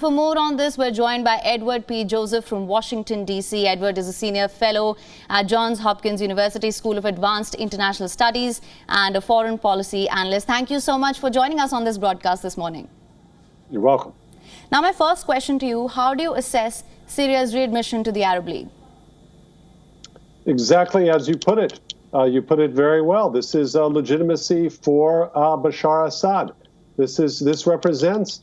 For more on this, we're joined by Edward P. Joseph from Washington, D.C. Edward is a senior fellow at Johns Hopkins University School of Advanced International Studies and a foreign policy analyst. Thank you so much for joining us on this broadcast this morning. You're welcome. Now, my first question to you, how do you assess Syria's readmission to the Arab League? Exactly as you put it. You put it very well. This is legitimacy for Bashar Assad. This represents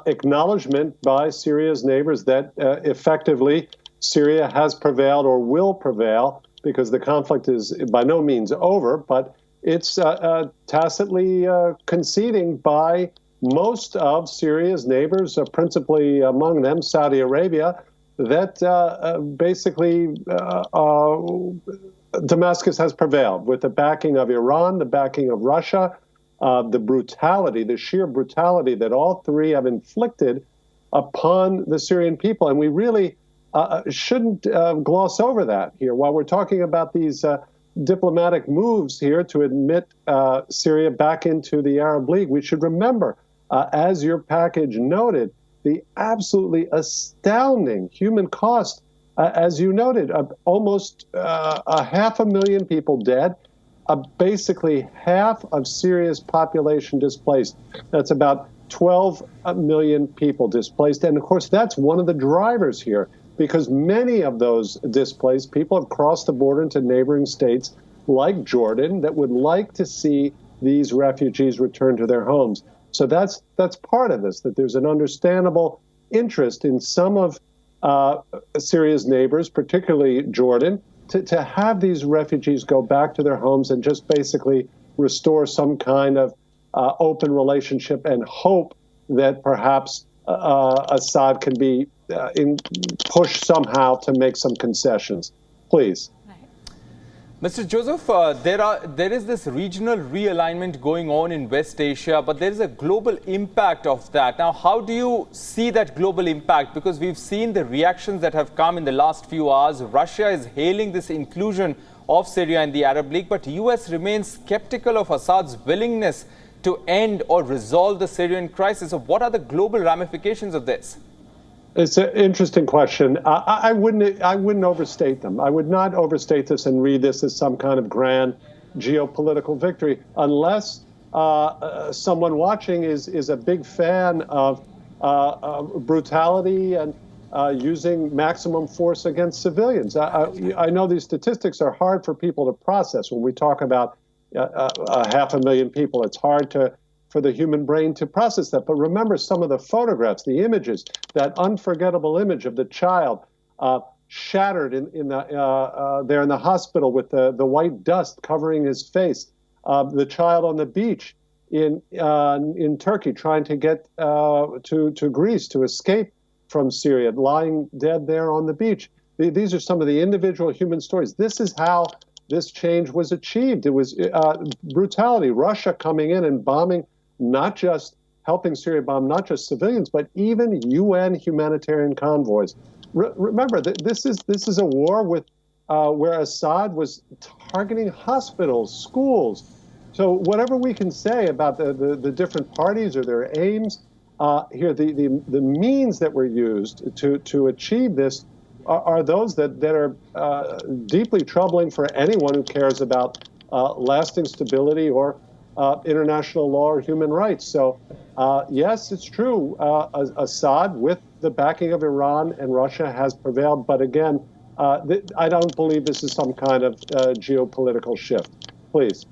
acknowledgement by Syria's neighbors that effectively Syria has prevailed or will prevail, because the conflict is by no means over, but it's tacitly conceding by most of Syria's neighbors, principally among them Saudi Arabia, that basically Damascus has prevailed with the backing of Iran, the backing of Russia, the brutality, the sheer brutality that all three have inflicted upon the Syrian people. And we really shouldn't gloss over that here. While we're talking about these diplomatic moves here to admit Syria back into the Arab League, we should remember, as your package noted, the absolutely astounding human cost, as you noted, almost 500,000 people dead, basically half of Syria's population displaced. That's about 12 million people displaced. And of course, that's one of the drivers here, because many of those displaced people have crossed the border into neighboring states like Jordan that would like to see these refugees return to their homes. So that's part of this, that there's an understandable interest in some of Syria's neighbors, particularly Jordan, to have these refugees go back to their homes and just basically restore some kind of open relationship and hope that perhaps Assad can be pushed somehow to make some concessions. Please. Mr. Joseph, there is this regional realignment going on in West Asia, but there is a global impact of that. Now, how do you see that global impact? Because we've seen the reactions that have come in the last few hours. Russia is hailing this inclusion of Syria in the Arab League, but US remains skeptical of Assad's willingness to end or resolve the Syrian crisis. So what are the global ramifications of this? It's an interesting question. I wouldn't overstate them. I would not overstate this and read this as some kind of grand geopolitical victory, unless someone watching is a big fan of brutality and using maximum force against civilians. I know these statistics are hard for people to process. When we talk about 500,000 people, it's hard for the human brain to process that. But remember some of the photographs, the images, that unforgettable image of the child shattered there in the hospital with the white dust covering his face, the child on the beach in Turkey trying to get to Greece to escape from Syria, lying dead there on the beach. These are some of the individual human stories. This is how this change was achieved. It was brutality, Russia coming in and bombing, not just helping Syria bomb, not just civilians, but even UN humanitarian convoys. Remember, this is a war with where Assad was targeting hospitals, schools. So whatever we can say about the different parties or their aims, here the means that were used to achieve this are those that are deeply troubling for anyone who cares about lasting stability or international law or human rights. So, yes, it's true. Assad, with the backing of Iran and Russia, has prevailed. But again, I don't believe this is some kind of geopolitical shift. Please.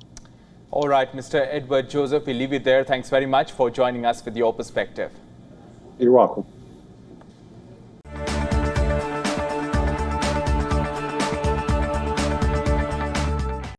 All right, Mr. Edward Joseph, we'll leave it there. Thanks very much for joining us with your perspective. You're welcome.